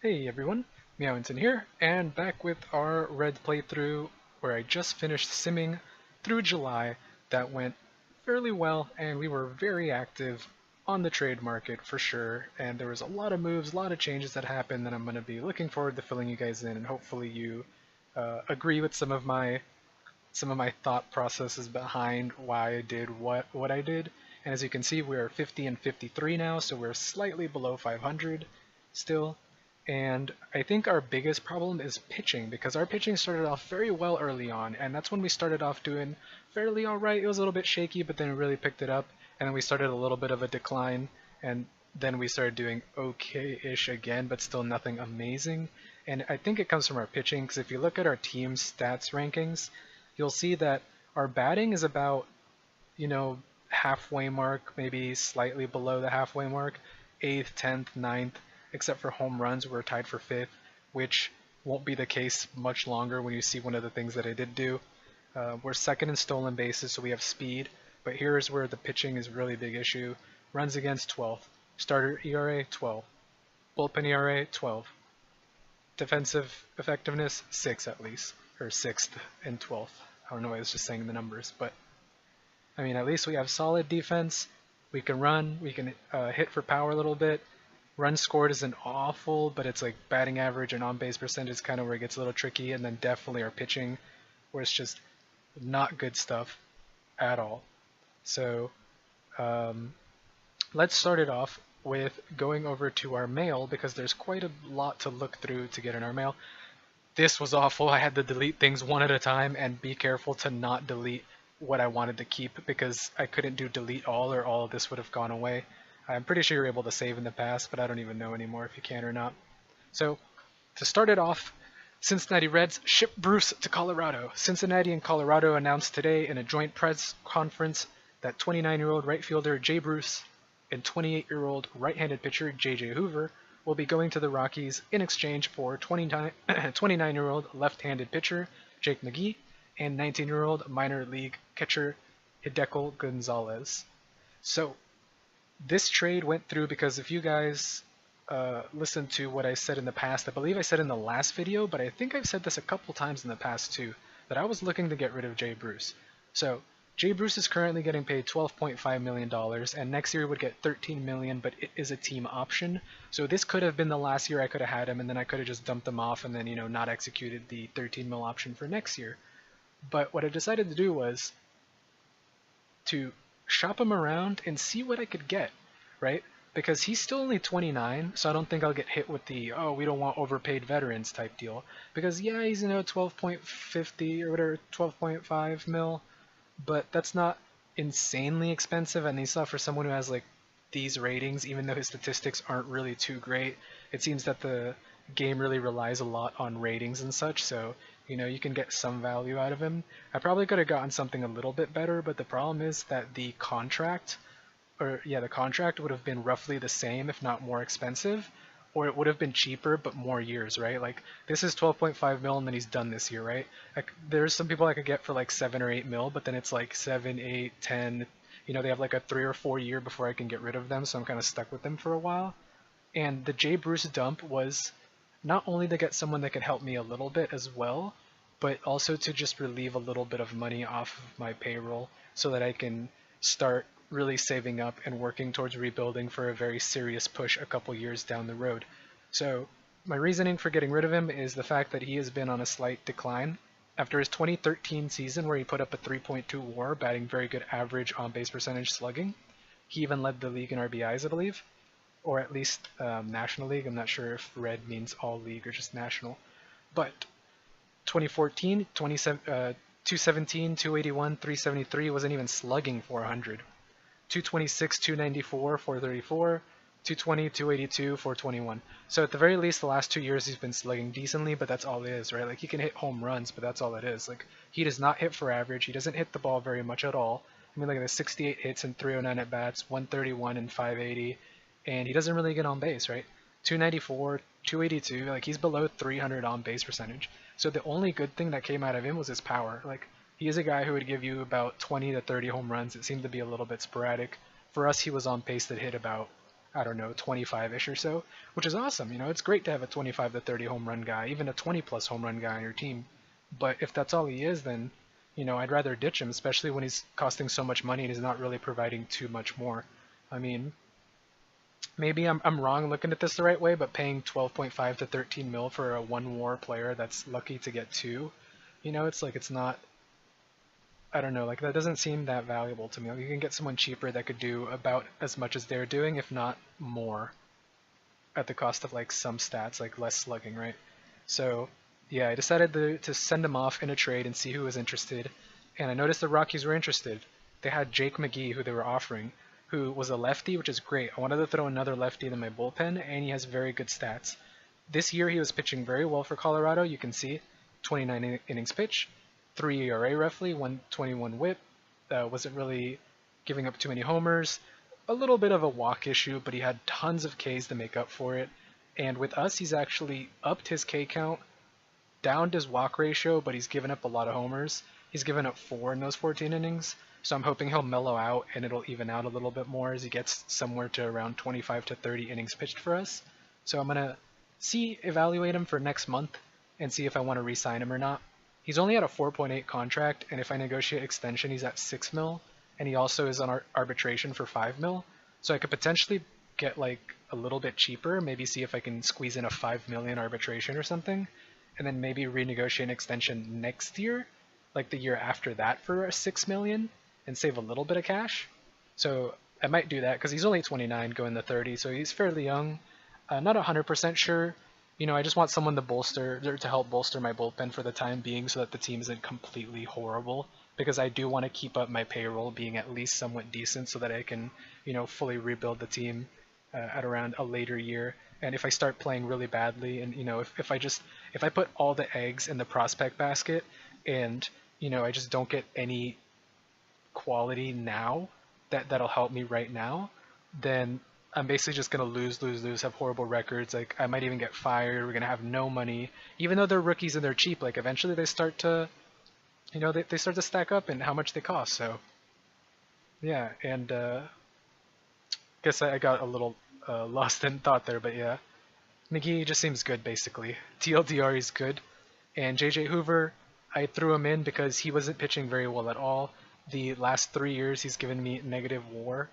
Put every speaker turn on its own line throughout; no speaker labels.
Hey everyone, Meowington here, and back with our red playthrough where I just finished simming through July. That went fairly well, and we were very active on the trade market for sure, and there was a lot of moves, a lot of changes that happened that I'm going to be looking forward to filling you guys in, and hopefully you agree with some of my thought processes behind why I did what I did. And as you can see, we're 50 and 53 now, so we're slightly below 500 still. And I think our biggest problem is pitching, because our pitching started off very well early on, and that's when we started off doing fairly alright. It was a little bit shaky, but then it really picked it up, and then we started a little bit of a decline, and then we started doing okay-ish again, but still nothing amazing. And I think it comes from our pitching, because if you look at our team stats rankings, you'll see that our batting is about, halfway mark, maybe slightly below the halfway mark, 8th, 10th, 9th, except for home runs, we're tied for 5th, which won't be the case much longer when you see one of the things that I did do. We're second in stolen bases, so we have speed, but here's where the pitching is a really big issue. Runs against 12th, starter ERA 12, bullpen ERA 12, defensive effectiveness 6 at least, or 6th and 12th. I don't know why I was just saying the numbers, but I mean, at least we have solid defense. We can run, we can hit for power a little bit. Runs scored isn't awful, but it's like batting average and on-base percentage is kind of where it gets a little tricky, and then definitely our pitching, where it's just not good stuff at all. So let's start it off with going over to our mail, because there's quite a lot to look through to get in our mail. This was awful. I had to delete things one at a time and be careful to not delete what I wanted to keep, because I couldn't do delete all or all of this would have gone away. I'm pretty sure you're able to save in the past, but I don't even know anymore if you can or not. So to start it off, Cincinnati Reds ship Bruce to Colorado. Cincinnati and Colorado announced today in a joint press conference that 29-year-old right fielder Jay Bruce and 28-year-old right-handed pitcher J.J. Hoover will be going to the Rockies in exchange for 29-year-old left-handed pitcher Jake McGee and 19-year-old minor league catcher Hideko Gonzalez. So this trade went through because if you guys listened to what I said in the past, I believe I said in the last video, but I think I've said this a couple times in the past too, that I was looking to get rid of Jay Bruce. So Jay Bruce is currently getting paid $12.5 million, and next year would get $13 million, but it is a team option. So this could have been the last year I could have had him, and then I could have just dumped him off and then, not executed the $13 million option for next year. But what I decided to do was to shop him around and see what I could get, right? Because he's still only 29, so I don't think I'll get hit with the, oh, we don't want overpaid veterans type deal. Because yeah, he's 12.50 or whatever, 12.5 mil, but that's not insanely expensive, and he saw for someone who has like these ratings, even though his statistics aren't really too great, it seems that the game really relies a lot on ratings and such, so you can get some value out of him. I probably could have gotten something a little bit better, but the problem is that the contract would have been roughly the same, if not more expensive, or it would have been cheaper but more years, right? Like this is 12.5 mil and then he's done this year, right? Like there's some people I could get for like 7 or 8 mil, but then it's like 7, 8, 10. They have like a 3 or 4 year before I can get rid of them, so I'm kind of stuck with them for a while. And the Jay Bruce dump was not only to get someone that could help me a little bit as well, but also to just relieve a little bit of money off of my payroll so that I can start really saving up and working towards rebuilding for a very serious push a couple years down the road. So my reasoning for getting rid of him is the fact that he has been on a slight decline. After his 2013 season where he put up a 3.2 WAR, batting very good average on-base percentage slugging, he even led the league in RBIs, I believe, or at least National League. I'm not sure if red means all league or just national. But 2014, 217, 281, 373, wasn't even slugging 400. 226, 294, 434, 220, 282, 421. So at the very least, the last 2 years he's been slugging decently, but that's all it is, right? Like he can hit home runs, but that's all it is. Like he does not hit for average. He doesn't hit the ball very much at all. I mean, look at the 68 hits and 309 at bats, 131 and 580, and he doesn't really get on base, right? 294, 282, like he's below 300 on base percentage. So the only good thing that came out of him was his power. Like he is a guy who would give you about 20 to 30 home runs. It seemed to be a little bit sporadic. For us, he was on pace to hit about I don't know, 25-ish or so, which is awesome. You know, it's great to have a 25 to 30 home run guy, even a 20 plus home run guy on your team. But if that's all he is, then, you know, I'd rather ditch him, especially when he's costing so much money and he's not really providing too much more. I mean, maybe I'm wrong looking at this the right way, but paying 12.5 to 13 mil for a one WAR player that's lucky to get two, you know, it's like it's not. I don't know, like that doesn't seem that valuable to me. Like, you can get someone cheaper that could do about as much as they're doing, if not more, at the cost of like some stats, like less slugging, right? So yeah, I decided to send him off in a trade and see who was interested. And I noticed the Rockies were interested. They had Jake McGee, who they were offering, who was a lefty, which is great. I wanted to throw another lefty in my bullpen, and he has very good stats. This year he was pitching very well for Colorado. You can see 29 innings pitched, 3 ERA roughly, 121 WHIP. Wasn't really giving up too many homers. A little bit of a walk issue, but he had tons of Ks to make up for it. And with us, he's actually upped his K count, downed his walk ratio, but he's given up a lot of homers. He's given up 4 in those 14 innings. So I'm hoping he'll mellow out and it'll even out a little bit more as he gets somewhere to around 25 to 30 innings pitched for us. So I'm going to evaluate him for next month and see if I want to re-sign him or not. He's only at a 4.8 contract, and if I negotiate extension, he's at 6 mil, and he also is on arbitration for 5 mil. So I could potentially get like a little bit cheaper, maybe see if I can squeeze in a 5 million arbitration or something, and then maybe renegotiate an extension next year, like the year after that for a 6 million, and save a little bit of cash. So I might do that because he's only 29 going to 30, so he's fairly young. Not 100% sure. You know, I just want someone to help bolster my bullpen for the time being so that the team isn't completely horrible, because I do want to keep up my payroll being at least somewhat decent so that I can, you know, fully rebuild the team at around a later year. And if I start playing really badly, and you know, if I put all the eggs in the prospect basket, and you know, I just don't get any quality now that'll help me right now, then I'm basically just gonna lose, have horrible records. Like I might even get fired. We're gonna have no money, even though they're rookies and they're cheap. Like eventually they start to, you know, they start to stack up in how much they cost. So yeah, and guess I got a little lost in thought there, but yeah, McGee just seems good basically. TLDR is good, and JJ Hoover, I threw him in because he wasn't pitching very well at all. The last 3 years he's given me negative WAR.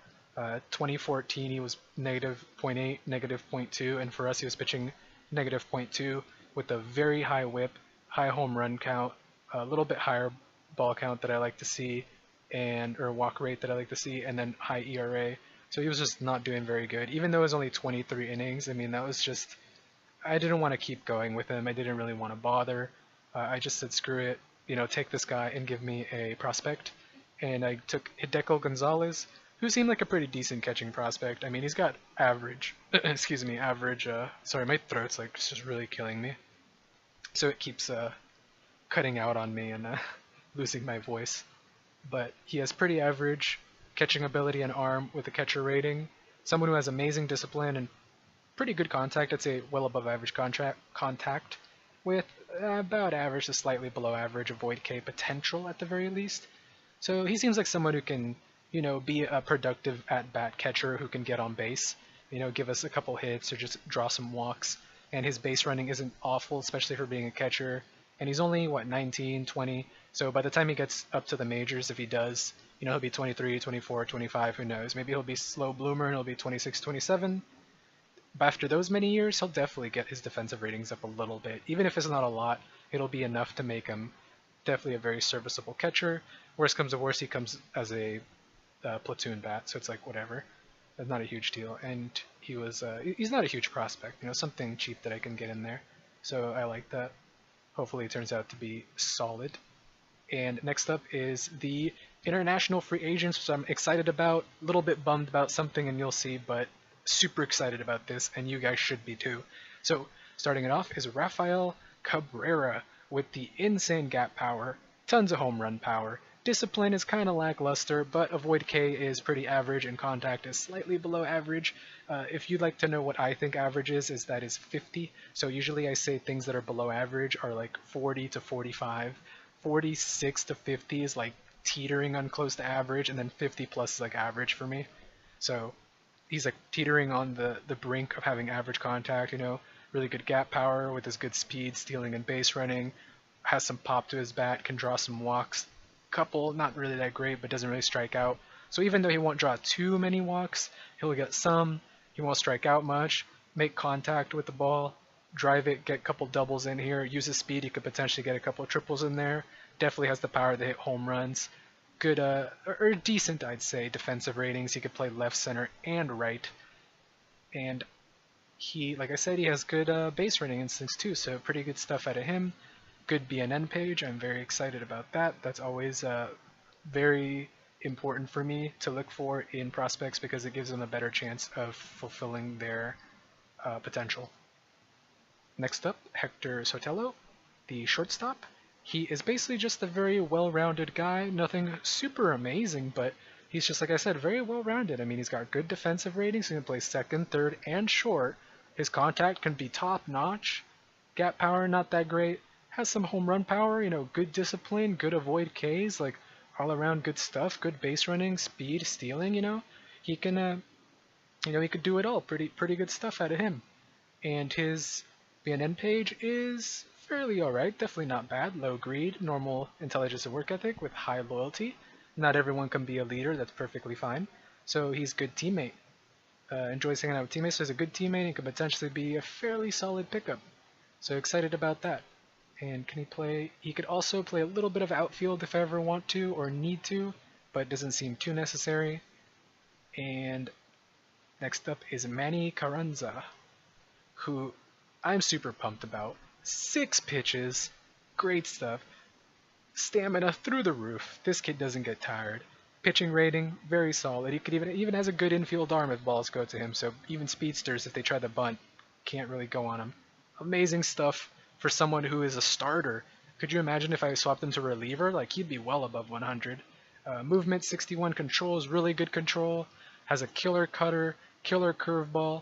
2014 he was negative 0.8, negative 0.2, and for us he was pitching negative 0.2 with a very high whip, high home run count, a little bit higher ball count that I like to see, or walk rate that I like to see, and then high ERA. So he was just not doing very good, even though it was only 23 innings. I mean, that was just, I didn't want to keep going with him. I didn't really want to bother. I just said screw it, you know, take this guy and give me a prospect. And I took Hideko Gonzalez, who seemed like a pretty decent catching prospect. I mean, he's got average, excuse me, average, sorry, my throat's like just really killing me. So it keeps cutting out on me and losing my voice. But he has pretty average catching ability and arm with a catcher rating. Someone who has amazing discipline and pretty good contact, I'd say well above average contact, with about average to slightly below average avoid K potential at the very least. So he seems like someone who can, you know, be a productive at-bat catcher who can get on base, you know, give us a couple hits or just draw some walks. And his base running isn't awful, especially for being a catcher. And he's only, 19, 20. So by the time he gets up to the majors, if he does, you know, he'll be 23, 24, 25, who knows. Maybe he'll be slow bloomer and he'll be 26, 27. But after those many years, he'll definitely get his defensive ratings up a little bit. Even if it's not a lot, it'll be enough to make him definitely a very serviceable catcher. Worst comes to worst, he comes as a platoon bat, so it's like whatever. That's not a huge deal. And he's not a huge prospect, you know, something cheap that I can get in there. So I like that. Hopefully it turns out to be solid. And next up is the international free agents, which I'm excited about, a little bit bummed about something, and you'll see, but super excited about this, and you guys should be too. So starting it off is Rafael Cabrera with the insane gap power, tons of home run power. Discipline is kind of lackluster, but avoid K is pretty average and contact is slightly below average. If you'd like to know what I think average is that is 50. So usually I say things that are below average are like 40 to 45. 46 to 50 is like teetering on close to average, and then 50 plus is like average for me. So he's like teetering on the brink of having average contact. You know, really good gap power with his good speed, stealing and base running. Has some pop to his bat, can draw some walks. Couple, not really that great, but doesn't really strike out. So even though he won't draw too many walks, he'll get some. He won't strike out much. Make contact with the ball, drive it, get a couple doubles in here. Use his speed, he could potentially get a couple triples in there. Definitely has the power to hit home runs. Good, or decent, I'd say, defensive ratings. He could play left, center, and right. And he, like I said, he has good base running instincts too, so pretty good stuff out of him. Good BNN page. I'm very excited about that. That's always very important for me to look for in prospects because it gives them a better chance of fulfilling their potential. Next up, Hector Sotelo, the shortstop. He is basically just a very well-rounded guy. Nothing super amazing, but he's just, like I said, very well-rounded. I mean, he's got good defensive ratings. He can play second, third, and short. His contact can be top-notch. Gap power, not that great. Has some home run power, you know, good discipline, good avoid Ks, like all around good stuff, good base running, speed, stealing, you know. He can, you know, he could do it all. Pretty good stuff out of him. And his BNN page is fairly alright, definitely not bad. Low greed, normal intelligence and work ethic with high loyalty. Not everyone can be a leader, that's perfectly fine. So he's a good teammate. Enjoys hanging out with teammates, so he's a good teammate and could potentially be a fairly solid pickup. So excited about that. And can he play? He could also play a little bit of outfield if I ever want to or need to, but it doesn't seem too necessary. And next up is Manny Carranza, who I'm super pumped about. 6 pitches, great stuff. Stamina through the roof. This kid doesn't get tired. Pitching rating, very solid. He could even has a good infield arm if balls go to him, so even speedsters, if they try to bunt, can't really go on him. Amazing stuff for someone who is a starter. Could you imagine if I swapped him to reliever? Like, he'd be well above 100. Movement 61, control is really good control. Has a killer cutter, killer curveball.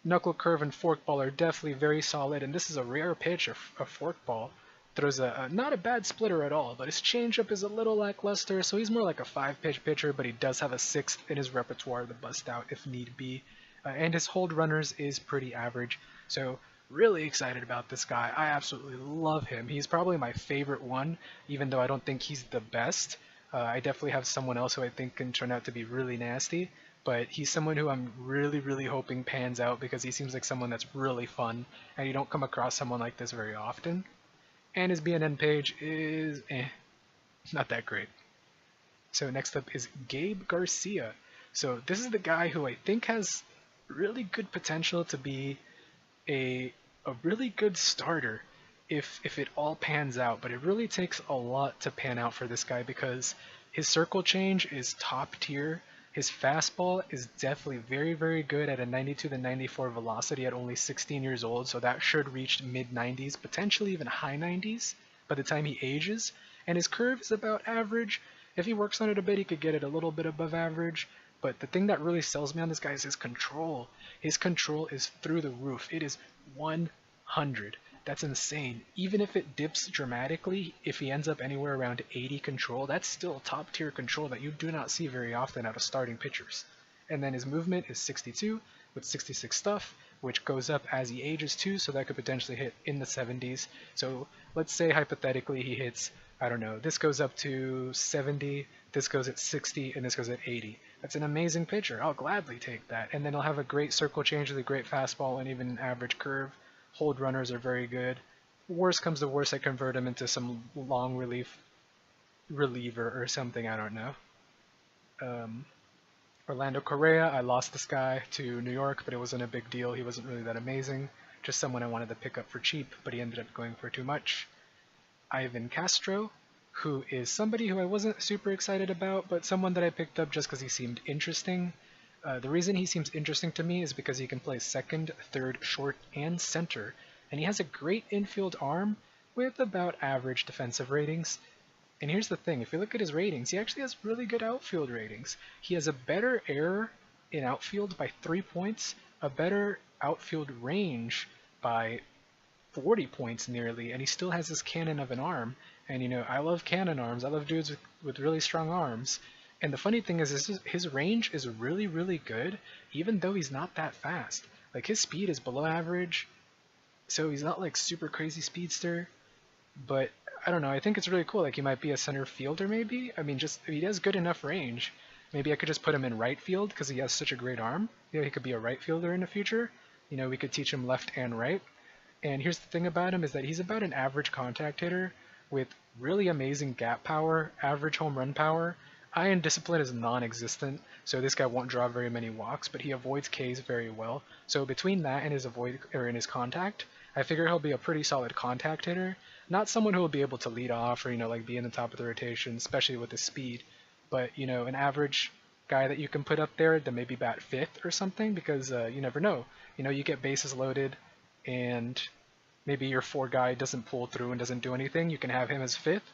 Knuckle curve and forkball are definitely very solid, and this is a rare pitch, a forkball. Throws not a bad splitter at all, but his changeup is a little lackluster, so he's more like a 5-pitch pitcher, but he does have a 6th in his repertoire to bust out if need be. And his hold runners is pretty average, so really excited about this guy. I absolutely love him. He's probably my favorite one, even though I don't think he's the best. I definitely have someone else who I think can turn out to be really nasty, but he's someone who I'm really hoping pans out because he seems like someone that's really fun, and you don't come across someone like this very often. And his BNN page is not that great. So next up is Gabe Garcia. So this is the guy who I think has really good potential to be a really good starter if it all pans out, but it really takes a lot to pan out for this guy because his circle change is top tier. His fastball is definitely very good at a 92 to 94 velocity at only 16 years old, so that should reach mid-90s, potentially even high 90s by the time he ages. And his curve is about average. If he works on it a bit, he could get it a little bit above average. But the thing that really sells me on this guy is his control. His control is through the roof. It is 100. That's insane. Even if it dips dramatically, if he ends up anywhere around 80 control, that's still top tier control that you do not see very often out of starting pitchers. And then his movement is 62 with 66 stuff, which goes up as he ages too, so that could potentially hit in the 70s. So let's say hypothetically he hits, I don't know, this goes up to 70, this goes at 60, and this goes at 80. That's an amazing pitcher. I'll gladly take that. And then he'll have a great circle change with a great fastball and even an average curve. Hold runners are very good. Worst comes to worst, I convert him into some long reliever or something, I don't know. Orlando Correa, I lost this guy to New York, but it wasn't a big deal. He wasn't really that amazing. Just someone I wanted to pick up for cheap, but he ended up going for too much. Ivan Castro, who is somebody who I wasn't super excited about, but someone that I picked up just because he seemed interesting. The reason he seems interesting to me is because he can play second, third, short, and center, and he has a great infield arm with about average defensive ratings. And here's the thing, if you look at his ratings, he actually has really good outfield ratings. He has a better error in outfield by 3 points, a better outfield range by 40 points nearly, and he still has this cannon of an arm. And you know, I love cannon arms, I love dudes with really strong arms. And the funny thing is his range is really, really good, even though he's not that fast. Like his speed is below average, so he's not like super crazy speedster, but I don't know, I think it's really cool. Like he might be a center fielder maybe. I mean, just he has good enough range. Maybe I could just put him in right field because he has such a great arm. You know, he could be a right fielder in the future. You know, we could teach him left and right. And here's the thing about him is that he's about an average contact hitter with really amazing gap power, average home run power. Iron discipline is non-existent, so this guy won't draw very many walks, but he avoids Ks very well. So between that and his his contact, I figure he'll be a pretty solid contact hitter. Not someone who will be able to lead off or like be in the top of the rotation, especially with his speed, but an average guy that you can put up there to maybe bat fifth or something, because you never know. You get bases loaded and maybe your 4 guy doesn't pull through and doesn't do anything. You can have him as fifth,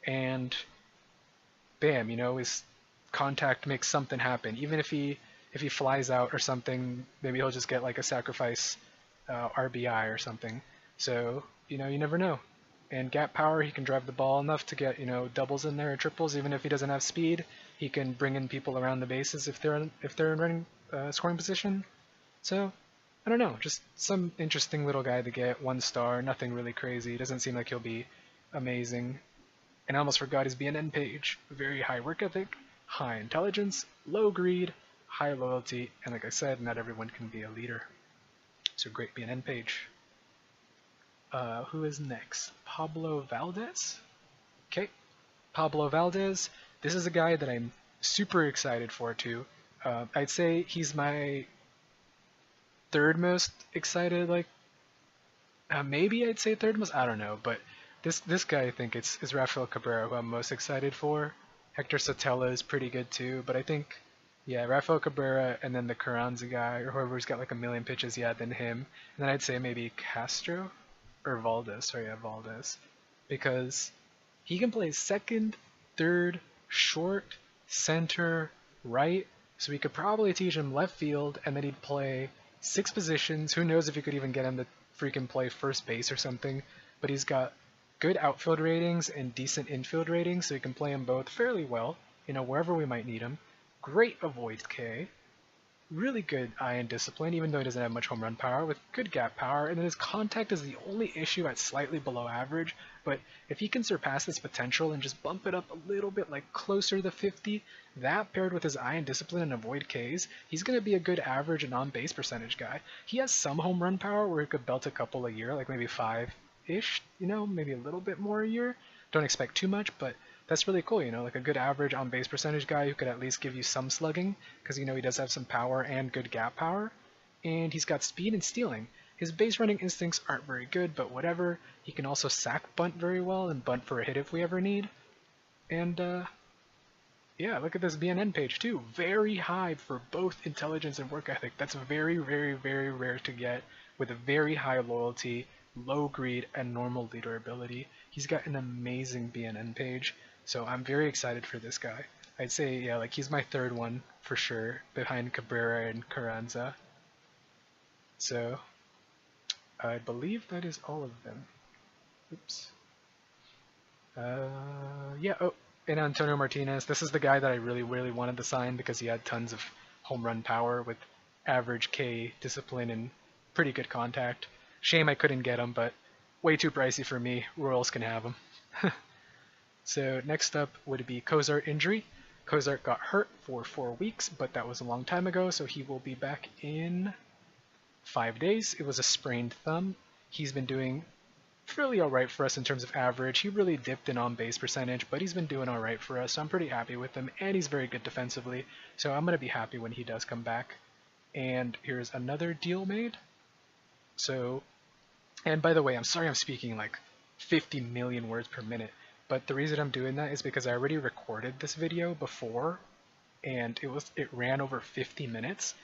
and bam, his contact makes something happen. Even if he flies out or something, maybe he'll just get like a sacrifice RBI or something. So you never know. And gap power, he can drive the ball enough to get doubles in there or triples. Even if he doesn't have speed, he can bring in people around the bases if they're in running scoring position. So I don't know, just some interesting little guy to get. 1 star, nothing really crazy. Doesn't seem like he'll be amazing. And I almost forgot his BNN page. Very high work ethic, high intelligence, low greed, high loyalty, and like I said, not everyone can be a leader. So great BNN page. Who is next? Pablo Valdez? Okay, Pablo Valdez. This is a guy that I'm super excited for too. I'd say he's my 3rd most excited, like maybe I'd say 3rd most, I don't know, but this guy I think is Rafael Cabrera who I'm most excited for. Hector Sotelo is pretty good too, but I think Rafael Cabrera and then the Carranza guy or whoever's got like a million pitches, then him. And then I'd say maybe Castro or Valdez, Valdez, because he can play second, third, short, center, right, so we could probably teach him left field and then he'd play 6 positions. Who knows if you could even get him to freaking play first base or something, but he's got good outfield ratings and decent infield ratings, so he can play them both fairly well, wherever we might need him. Great avoid K, really good eye and discipline, even though he doesn't have much home run power, with good gap power, and then his contact is the only issue at slightly below average, but if he can surpass this potential and just bump it up a little bit, like closer to 50, that paired with his eye and discipline and avoid Ks, he's going to be a good average and on-base percentage guy. He has some home run power where he could belt a couple a year, like maybe 5-ish, maybe a little bit more a year. Don't expect too much, but that's really cool, like a good average on-base percentage guy who could at least give you some slugging, because he does have some power and good gap power, and he's got speed and stealing. His base running instincts aren't very good, but whatever. He can also sack bunt very well and bunt for a hit if we ever need. And yeah, look at this BNN page too. Very high for both intelligence and work ethic. That's very, very, very rare to get, with a very high loyalty, low greed, and normal leader ability. He's got an amazing BNN page. So I'm very excited for this guy. I'd say, like he's my 3rd one for sure, behind Cabrera and Carranza. So I believe that is all of them. Oops. Oh, and Antonio Martinez. This is the guy that I really, really wanted to sign because he had tons of home run power with average K discipline and pretty good contact. Shame I couldn't get him, but way too pricey for me. Royals can have him. So next up would be Cozart injury. Cozart got hurt for 4 weeks, but that was a long time ago, so he will be back in 5 days. It was a sprained thumb. He's been doing fairly alright for us in terms of average. He really dipped in on-base percentage, but he's been doing alright for us, so I'm pretty happy with him, and he's very good defensively, so I'm going to be happy when he does come back. And here's another deal made. So, and by the way, I'm sorry I'm speaking like 50 million words per minute. But the reason I'm doing that is because I already recorded this video before, and it ran over 50 minutes,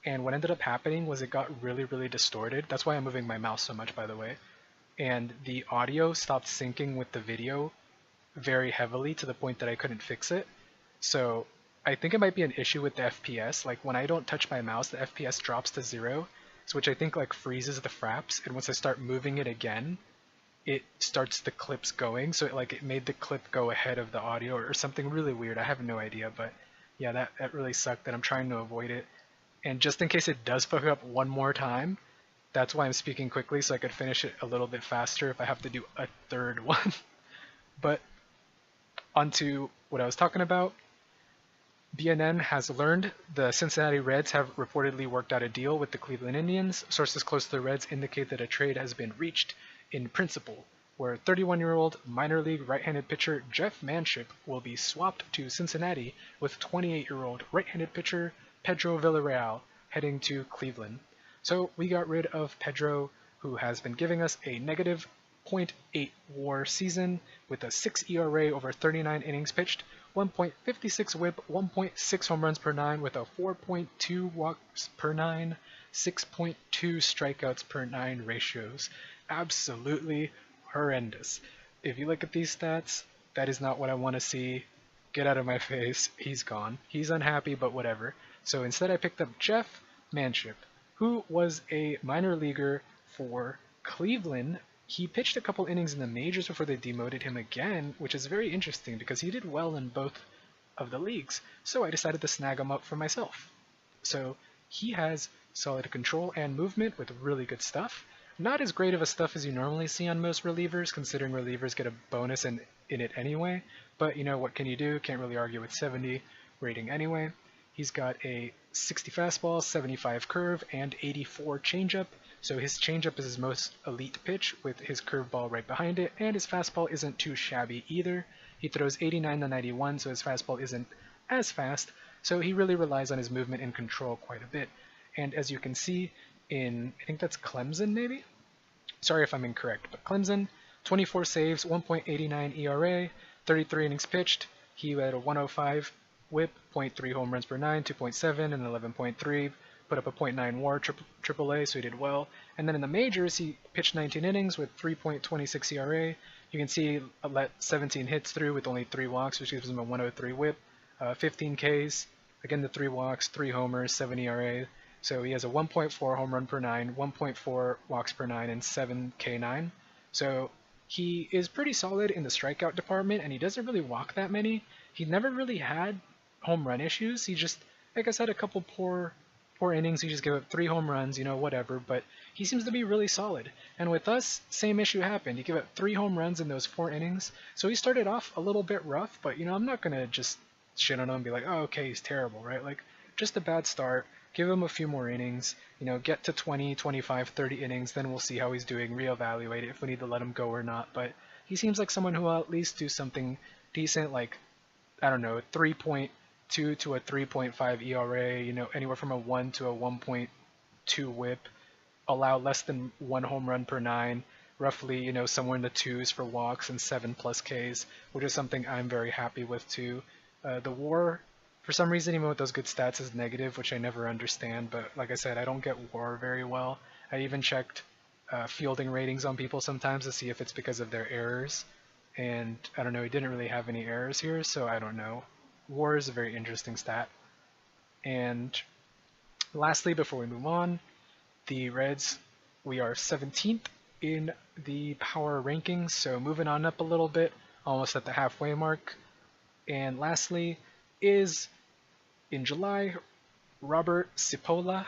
and what ended up happening was it got really, really distorted. That's why I'm moving my mouse so much, by the way. And the audio stopped syncing with the video very heavily to the point that I couldn't fix it. So I think it might be an issue with the FPS. Like when I don't touch my mouse, the FPS drops to 0, so which I think like freezes the fraps, and once I start moving it again, it starts the clips going, so it made the clip go ahead of the audio or something really weird. I have no idea, but Yeah, that really sucked, and I'm trying to avoid it. And just in case it does fuck up one more time, that's why I'm speaking quickly so I could finish it a little bit faster if I have to do a third one. But onto what I was talking about. BNN has learned the Cincinnati Reds have reportedly worked out a deal with the Cleveland Indians. Sources close to the Reds indicate that a trade has been reached in principle, where 31-year-old minor league right-handed pitcher Jeff Manship will be swapped to Cincinnati with 28-year-old right-handed pitcher Pedro Villarreal heading to Cleveland. So we got rid of Pedro, who has been giving us a negative .8 WAR season with a 6 ERA over 39 innings pitched, 1.56 whip, 1.6 home runs per 9 with a 4.2 walks per 9, 6.2 strikeouts per 9 ratios. Absolutely horrendous. If you look at these stats, that is not what I want to see. Get out of my face. He's gone. He's unhappy, but whatever. So instead I picked up Jeff Manship, who was a minor leaguer for Cleveland. He pitched a couple innings in the majors before they demoted him again, which is very interesting because he did well in both of the leagues. So I decided to snag him up for myself. So he has solid control and movement with really good stuff. Not as great of a stuff as you normally see on most relievers, considering relievers get a bonus in it anyway. But you know, what can you do? Can't really argue with 70 rating anyway. He's got a 60 fastball, 75 curve, and 84 changeup. So his changeup is his most elite pitch with his curveball right behind it, and his fastball isn't too shabby either. He throws 89 to 91, so his fastball isn't as fast, so he really relies on his movement and control quite a bit. And as you can see in, I think that's Clemson maybe? Sorry if I'm incorrect, but Clemson, 24 saves, 1.89 ERA, 33 innings pitched. He had a 105 whip, 0.3 home runs per 9, 2.7, and 11.3. Put up a .9 WAR, AAA, so he did well. And then in the majors, he pitched 19 innings with 3.26 ERA. You can see he let 17 hits through with only 3 walks, which gives him a 103 whip, 15 Ks, again the 3 walks, 3 homers, 7 ERA. So he has a 1.4 home run per 9, 1.4 walks per 9, and 7 K9. So he is pretty solid in the strikeout department, and he doesn't really walk that many. He never really had home run issues. He just, like I said, a couple poor innings. He just gave up 3 home runs, you know, whatever, but he seems to be really solid. And with us, same issue happened. He gave up 3 home runs in those 4 innings, so he started off a little bit rough, but, you know, I'm not going to just shit on him and be like, oh, okay, he's terrible, right? Like, just a bad start. Give him a few more innings, you know, get to 20, 25, 30 innings, then we'll see how he's doing, reevaluate it if we need to let him go or not, but he seems like someone who will at least do something decent, like, I don't know, 3.2 to a 3.5 ERA, you know, anywhere from a 1 to a 1.2 whip, allow less than 1 home run per 9, roughly, you know, somewhere in the 2s for walks and 7+ Ks, which is something I'm very happy with too. The WAR, for some reason, even with those good stats, is negative, which I never understand, but like I said, I don't get WAR very well. I even checked fielding ratings on people sometimes to see if it's because of their errors, and I don't know, he didn't really have any errors here, so I don't know. WAR is a very interesting stat. And lastly, before we move on, the Reds, we are 17th in the power rankings, so moving on up a little bit, almost at the halfway mark. And lastly is, in July, Robert Cipolla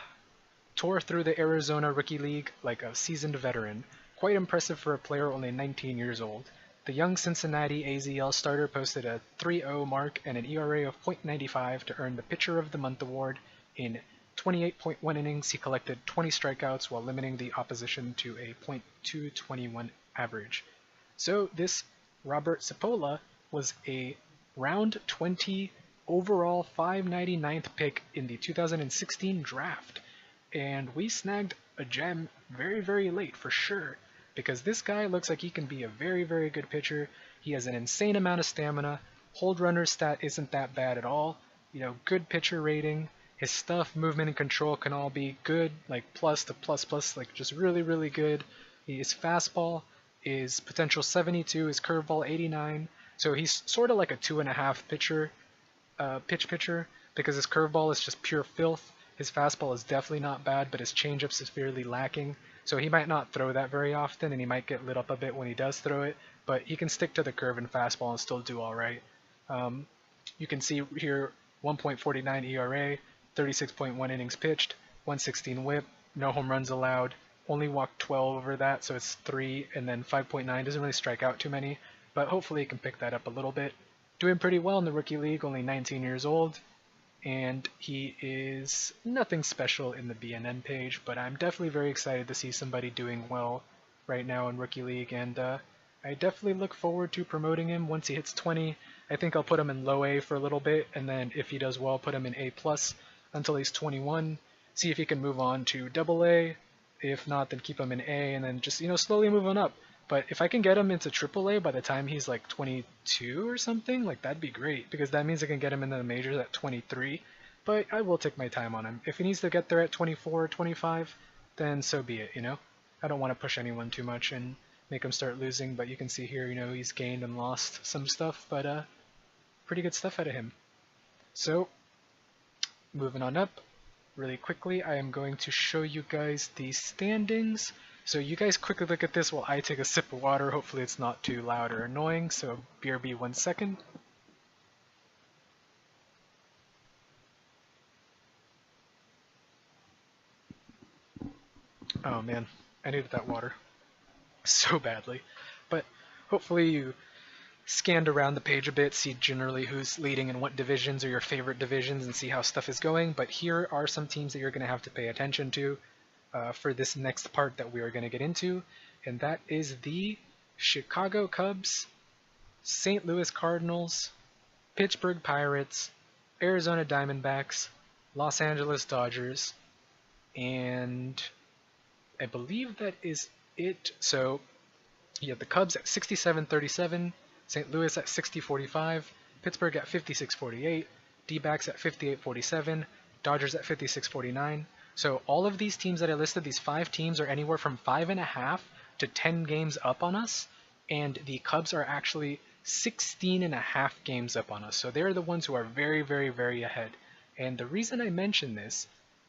tore through the Arizona Rookie League like a seasoned veteran. Quite impressive for a player only 19 years old. The young Cincinnati AZL starter posted a 3.0 mark and an ERA of .95 to earn the Pitcher of the Month award. In 28.1 innings, he collected 20 strikeouts while limiting the opposition to a .221 average. So this Robert Cipolla was a round 20 overall 599th pick in the 2016 draft. And we snagged a gem very, very late for sure, because this guy looks like he can be a very, very good pitcher. He has an insane amount of stamina. Hold runner stat isn't that bad at all. You know, good pitcher rating. His stuff, movement, and control can all be good, like plus to plus plus, like just really, really good. His fastball is potential 72, his curveball 89. So he's sort of like a 2.5 pitcher, because his curveball is just pure filth. His fastball is definitely not bad, but his changeup is severely lacking. So he might not throw that very often, and he might get lit up a bit when he does throw it, but he can stick to the curve and fastball and still do all right. You can see here 1.49 ERA, 36.1 innings pitched, 116 WHIP, no home runs allowed, only walked 12 over that, so it's 3, and then 5.9 doesn't really strike out too many, but hopefully he can pick that up a little bit. Doing pretty well in the rookie league, only 19 years old, and he is nothing special in the BNN page, but I'm definitely very excited to see somebody doing well right now in rookie league, and I definitely look forward to promoting him once he hits 20. I think I'll put him in low A for a little bit, and then if he does well, put him in A+ until he's 21. See if he can move on to double A. If not, then keep him in A, and then just slowly move on up. But if I can get him into triple A by the time he's like 22 or something, like that'd be great, because that means I can get him into the majors at 23. But I will take my time on him. If he needs to get there at 24 or 25, then so be it. I don't want to push anyone too much and make him start losing. But you can see here, he's gained and lost some stuff, but pretty good stuff out of him. So moving on up really quickly, I am going to show you guys the standings. So you guys quickly look at this while I take a sip of water. Hopefully it's not too loud or annoying, so BRB 1 second. Oh man, I needed that water so badly. But hopefully you scanned around the page a bit, see generally who's leading in what divisions or your favorite divisions, and see how stuff is going. But here are some teams that you're going to have to pay attention to for this next part that we are going to get into, and that is the Chicago Cubs, St. Louis Cardinals, Pittsburgh Pirates, Arizona Diamondbacks, Los Angeles Dodgers, and I believe that is it. So you have the Cubs at 67-37, St. Louis at 60-45, Pittsburgh at 56-48, D-backs at 58-47, Dodgers at 56-49. So all of these teams that I listed, these 5 teams, are anywhere from 5.5 to 10 games up on us, and the Cubs are actually 16.5 games up on us. So they're the ones who are very, very, very ahead. And the reason I mention this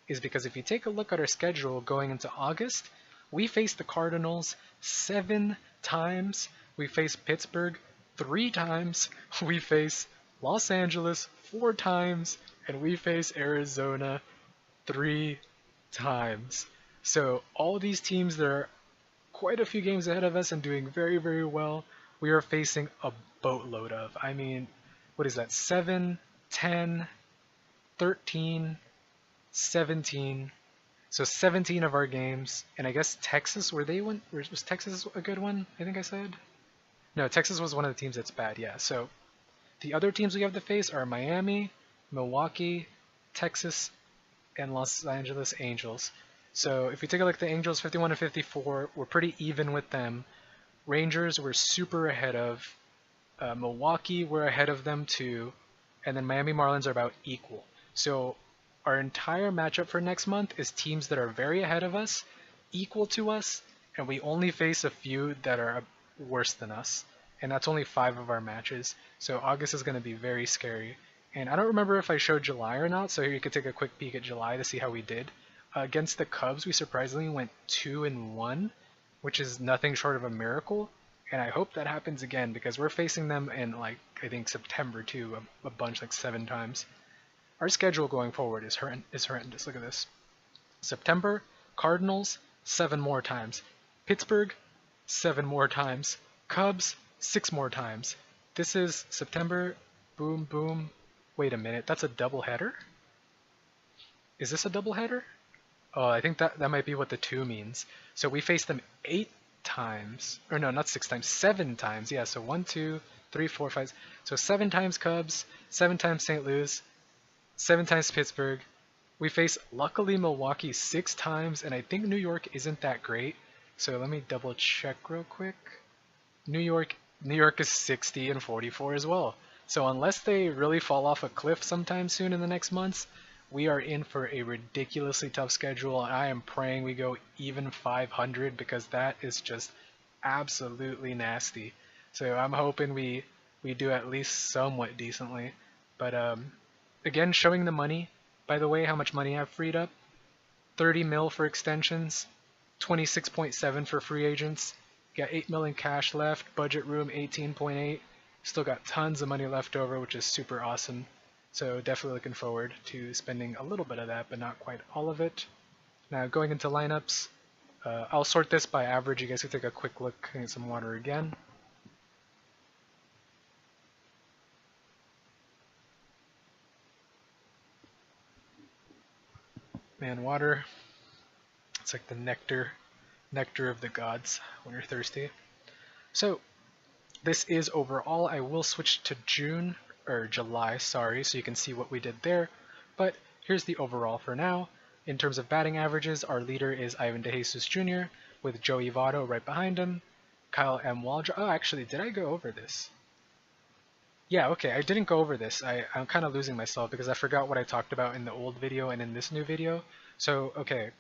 is because if you take a look at our schedule going into August, we face the Cardinals 7 times, we face Pittsburgh 3 times, we face Los Angeles 4 times, and we face Arizona 3 times. So all these teams that are quite a few games ahead of us and doing very, very well, we are facing a boatload of. I mean, what is that? 7, 10, 13, 17. So 17 of our games, and I guess Texas, was Texas a good one? I think I said? No, Texas was one of the teams that's bad, yeah. So the other teams we have to face are Miami, Milwaukee, Texas, and Los Angeles Angels. So if we take a look at the Angels, 51-54, we're pretty even with them. Rangers, we're super ahead of. Milwaukee, we're ahead of them too. And then Miami Marlins are about equal. So our entire matchup for next month is teams that are very ahead of us, equal to us, and we only face a few that are worse than us. And that's only 5 of our matches. So August is going to be very scary. And I don't remember if I showed July or not, so here you could take a quick peek at July to see how we did. Against the Cubs, we surprisingly went 2-1, which is nothing short of a miracle. And I hope that happens again, because we're facing them in, I think September too, a bunch, 7 times. Our schedule going forward is horrendous. Look at this. September, Cardinals, 7 more times. Pittsburgh, 7 more times. Cubs, 6 more times. This is September, boom, boom. Wait a minute, that's a doubleheader? Is this a doubleheader? Oh, I think that might be what the 2 means. So we faced them 8 times. Or no, not 6 times, 7 times. Yeah, so 1, 2, 3, 4, 5. So 7 times Cubs, 7 times St. Louis, 7 times Pittsburgh. We face, luckily, Milwaukee 6 times, and I think New York isn't that great. So let me double check real quick. New York is 60-44 as well. So unless they really fall off a cliff sometime soon in the next months, we are in for a ridiculously tough schedule. And I am praying we go even 500, because that is just absolutely nasty. So I'm hoping we do at least somewhat decently. But again, showing the money. By the way, how much money I've freed up. 30 mil for extensions, 26.7 for free agents. Got 8 mil in cash left, budget room 18.8. Still got tons of money left over, which is super awesome. So definitely looking forward to spending a little bit of that, but not quite all of it. Now going into lineups, I'll sort this by average. You guys can take a quick look. I need some water again. Man, water, it's like the nectar of the gods when you're thirsty. So this is overall. I will switch to June, or July, sorry, so you can see what we did there. But here's the overall for now. In terms of batting averages, our leader is Ivan DeJesus Jr., with Joey Votto right behind him. Kyle M. Waldrop. Oh, actually, did I go over this? Yeah, okay, I didn't go over this. I'm kind of losing myself because I forgot what I talked about in the old video and in this new video. So, okay,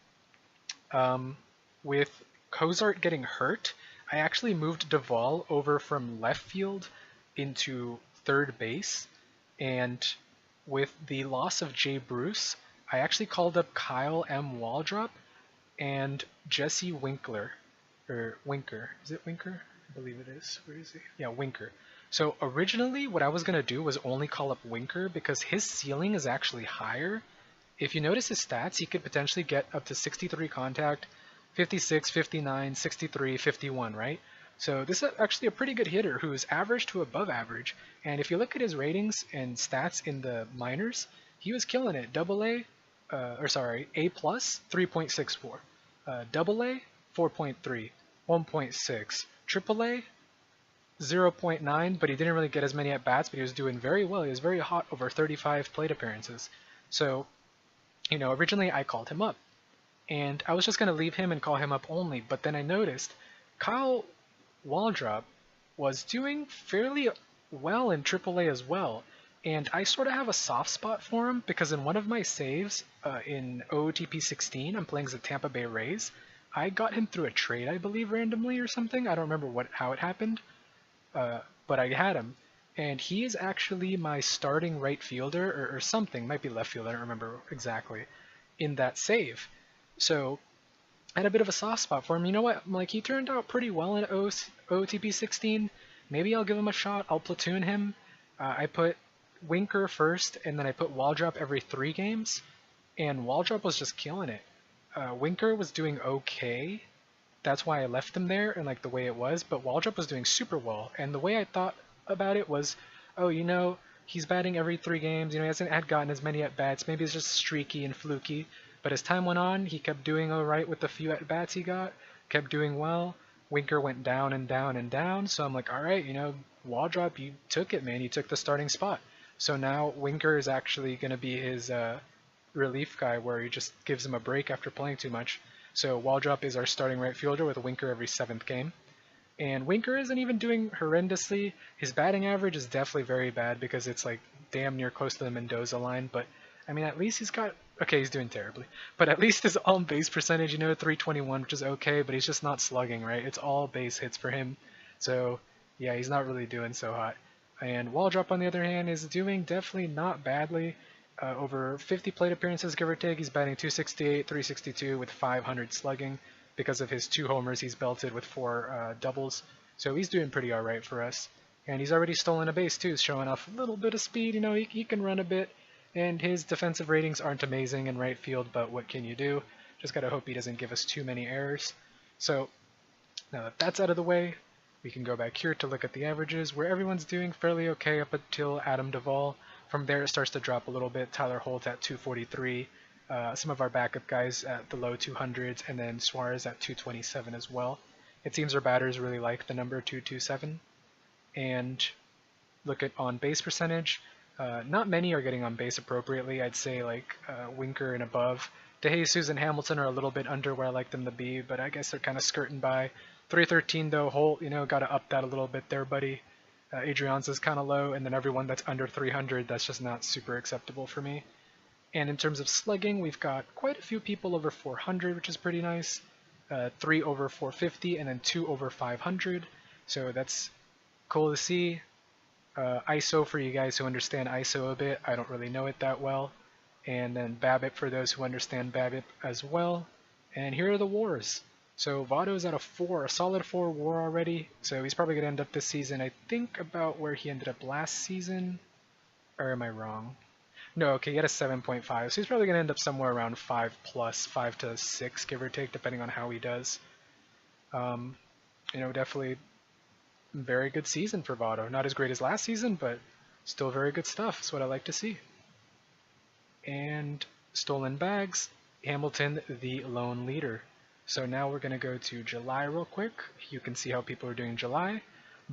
um, with Cozart getting hurt, I actually moved Duvall over from left field into third base, and with the loss of Jay Bruce, I actually called up Kyle M. Waldrop and Jesse Winkler, or Winker. Is it Winker? I believe it is. Where is he? Yeah, Winker. So originally, what I was gonna do was only call up Winker because his ceiling is actually higher. If you notice his stats, he could potentially get up to 63 contact, 56, 59, 63, 51, right? So this is actually a pretty good hitter who's average to above average. And if you look at his ratings and stats in the minors, he was killing it. A plus 3.64, double A 4.3, 1.6, triple A 0.9, but he didn't really get as many at bats, but he was doing very well. He was very hot over 35 plate appearances. So, you know, originally I called him up, and I was just going to leave him and call him up only, but then I noticed Kyle Waldrop was doing fairly well in AAA as well, and I sort of have a soft spot for him because in one of my saves in OOTP 16, I'm playing as the Tampa Bay Rays. I got him through a trade, I believe, randomly or something. I don't remember how it happened, but I had him. And he is actually my starting right fielder, or something, might be left field, I don't remember exactly, in that save. So I had a bit of a soft spot for him. You know what? Like, he turned out pretty well in OTP 16. Maybe I'll give him a shot. I'll platoon him. I put Winker first, and then I put Waldrop every 3 games, and Waldrop was just killing it. Winker was doing okay. That's why I left him there and like the way it was, but Waldrop was doing super well. And the way I thought about it was, oh, you know, he's batting every 3 games. You know, he hasn't had gotten as many at bats. Maybe it's just streaky and fluky. But as time went on, he kept doing all right with the few at bats he got. Kept doing well. Winker went down and down and down. So I'm like, all right, you know, Waldrop, you took it, man. You took the starting spot. So now Winker is actually going to be his relief guy, where he just gives him a break after playing too much. So Waldrop is our starting right fielder with Winker every 7th game. And Winker isn't even doing horrendously. His batting average is definitely very bad because it's like damn near close to the Mendoza line. But I mean, at least he's got, okay, he's doing terribly, but at least his on base percentage, you know, 321, which is okay, but he's just not slugging, right? It's all base hits for him. So yeah, he's not really doing so hot. And Waldrop, on the other hand, is doing definitely not badly. Over 50 plate appearances, give or take. He's batting 268, 362 with 500 slugging because of his 2 homers he's belted with 4 doubles. So he's doing pretty alright for us. And he's already stolen a base too, showing off a little bit of speed. You know, he can run a bit. And his defensive ratings aren't amazing in right field, but what can you do? Just gotta hope he doesn't give us too many errors. So now that that's out of the way, we can go back here to look at the averages, where everyone's doing fairly okay up until Adam Duvall. From there, it starts to drop a little bit. Tyler Holt at 243, some of our backup guys at the low 200s, and then Suarez at 227 as well. It seems our batters really like the number 227. And look at on base percentage. Not many are getting on base appropriately. I'd say like Winker and above. DeJesus and Hamilton are a little bit under where I like them to be, but I guess they're kind of skirting by. 313 though, Holt, you know, got to up that a little bit there, buddy. Adrianza's kind of low, and then everyone that's under 300, that's just not super acceptable for me. And in terms of slugging, we've got quite a few people over 400, which is pretty nice. 3 over 450, and then 2 over 500. So that's cool to see. ISO for you guys who understand ISO a bit. I don't really know it that well. And then BABIP for those who understand BABIP as well. And here are the wars. So Votto's at a 4, a solid 4 WAR already, so he's probably going to end up this season, I think, about where he ended up last season. Or am I wrong? No, okay, he had a 7.5, so he's probably going to end up somewhere around 5 plus, 5 to 6, give or take, depending on how he does. Um, definitely very good season for Votto. Not as great as last season, but still very good stuff. That's what I like to see. And stolen bags, Hamilton the lone leader. So now we're going to go to July real quick. You can see how people are doing July.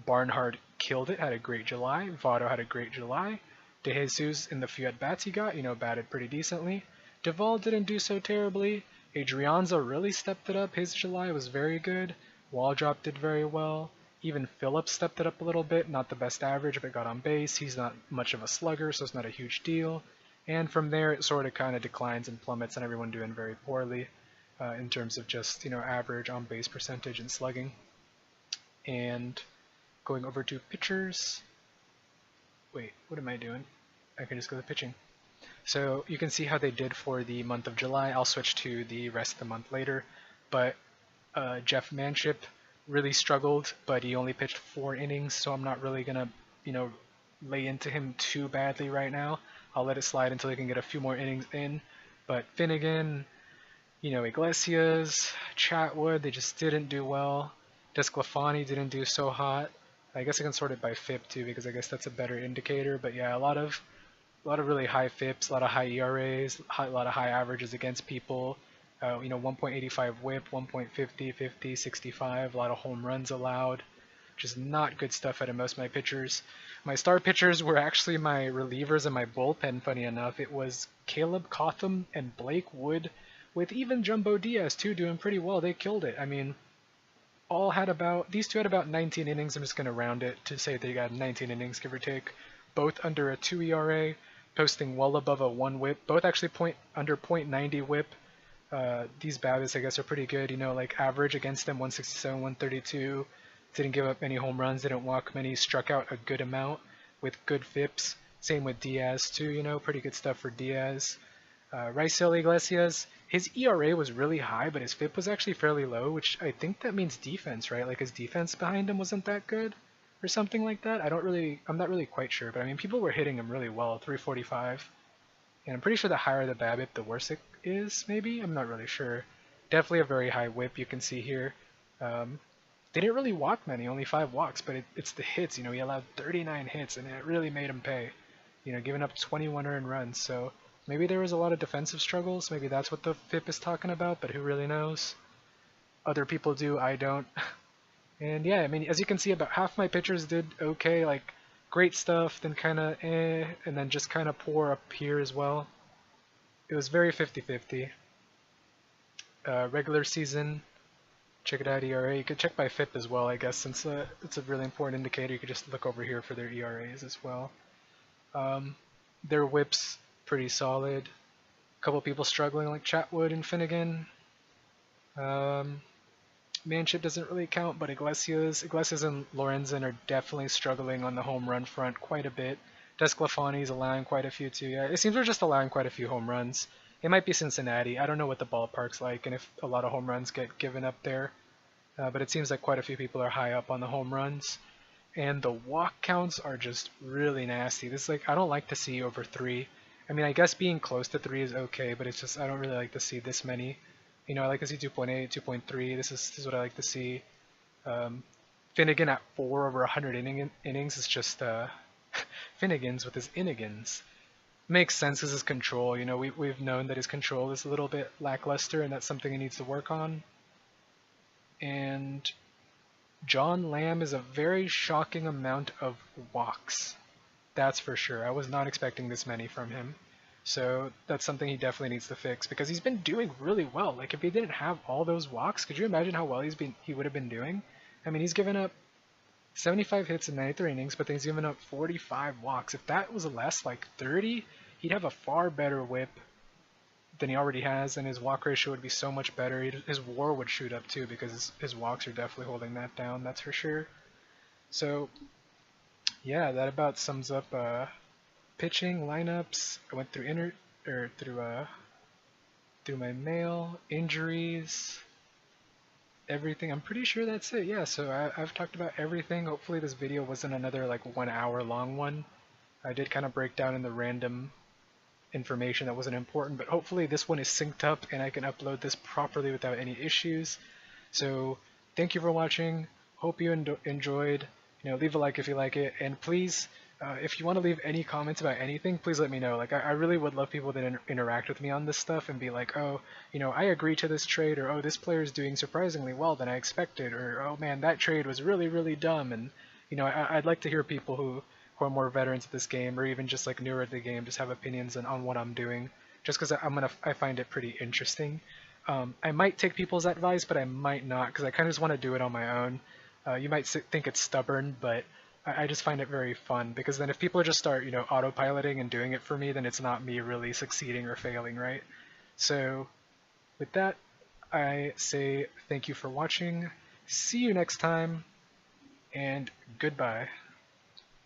Barnhart killed it, had a great July. Votto had a great July. De Jesus, in the few at-bats he got, batted pretty decently. Duvall didn't do so terribly. Adrianza really stepped it up. His July was very good. Waldrop did very well. Even Phillips stepped it up a little bit. Not the best average, but got on base. He's not much of a slugger, so it's not a huge deal. And from there, it sort of kind of declines and plummets, and everyone doing very poorly in terms of just average on base percentage and slugging. And going over to pitchers. Wait, what am I doing? I can just go to pitching. So you can see how they did for the month of July. I'll switch to the rest of the month later. But Jeff Manship really struggled, but he only pitched 4 innings, so I'm not really going to, lay into him too badly right now. I'll let it slide until he can get a few more innings in. But Finnegan, Iglesias, Chatwood, they just didn't do well. Desclafani didn't do so hot. I guess I can sort it by FIP too, because I guess that's a better indicator. But yeah, a lot of really high FIPs, a lot of high ERAs, a lot of high averages against people. 1.85 WHIP, 1.50, 50, 65, a lot of home runs allowed. Just not good stuff out of most of my pitchers. My star pitchers were actually my relievers and my bullpen, funny enough. It was Caleb Cotham and Blake Wood, with even Jumbo Diaz too doing pretty well. They killed it. I mean, these two had about 19 innings. I'm just going to round it to say they got 19 innings, give or take. Both under a 2 ERA, posting well above a 1 WHIP. Both actually under .90 WHIP. These batters, I guess, are pretty good. Like average against them, 167, 132. Didn't give up any home runs, didn't walk many, struck out a good amount with good FIPs. Same with Diaz too, pretty good stuff for Diaz. Raisel Iglesias, his ERA was really high, but his FIP was actually fairly low, which I think that means defense, right? Like his defense behind him wasn't that good or something like that. I'm not really quite sure, but I mean, people were hitting him really well, 345. And I'm pretty sure the higher the BABIP, the worse it is, maybe? I'm not really sure. Definitely a very high whip, you can see here. They didn't really walk many, only 5 walks, but it's the hits. He allowed 39 hits, and it really made him pay. Giving up 21 earned runs, so maybe there was a lot of defensive struggles. Maybe that's what the FIP is talking about, but who really knows? Other people do, I don't. And yeah, I mean, as you can see, about half my pitchers did okay, like great stuff, then kind of and then just kind of poor up here as well. It was very 50-50. Regular season, check it out, ERA. You could check by FIP as well, I guess, since it's a really important indicator. You could just look over here for their ERAs as well. Their whips, pretty solid. A couple people struggling like Chatwood and Finnegan. Manship doesn't really count, but Iglesias and Lorenzen are definitely struggling on the home run front quite a bit. Desclafani's allowing quite a few too. Yeah, it seems we're just allowing quite a few home runs. It might be Cincinnati. I don't know what the ballpark's like and if a lot of home runs get given up there. But it seems like quite a few people are high up on the home runs. And the walk counts are just really nasty. This is I don't like to see over 3. I mean, I guess being close to 3 is okay, but it's just I don't really like to see this many. I like to see 2.8, 2.3. This is what I like to see. Finnegan at 4 over 100 innings is just Finnegan's with his innigans. Makes sense as his control. We've known that his control is a little bit lackluster, and that's something he needs to work on. And John Lamb is a very shocking amount of walks. That's for sure. I was not expecting this many from him. So that's something he definitely needs to fix because he's been doing really well. Like if he didn't have all those walks, could you imagine how well he would have been doing? I mean, he's given up 75 hits in 93 innings, but then he's given up 45 walks. If that was less, like 30, he'd have a far better whip than he already has, and his walk ratio would be so much better. His WAR would shoot up too because his walks are definitely holding that down, that's for sure. So yeah, that about sums up pitching lineups. I went through through my mail, injuries, everything. I'm pretty sure that's it. Yeah, so I've talked about everything. Hopefully this video wasn't another like 1 hour long one. I did kind of break down in the random information that wasn't important, but hopefully this one is synced up and I can upload this properly without any issues. So thank you for watching. Hope you enjoyed. Leave a like if you like it, and please, if you want to leave any comments about anything, please let me know. Like, I really would love people that interact with me on this stuff and be like, oh, I agree to this trade, or oh, this player is doing surprisingly well than I expected, or oh man, that trade was really, really dumb. And I'd like to hear people who are more veterans of this game, or even just like newer to the game, just have opinions on what I'm doing. Just because I find it pretty interesting. I might take people's advice, but I might not, because I kind of just want to do it on my own. You might think it's stubborn, but I just find it very fun, because then if people just start, autopiloting and doing it for me, then it's not me really succeeding or failing, right? So with that, I say thank you for watching, see you next time, and goodbye.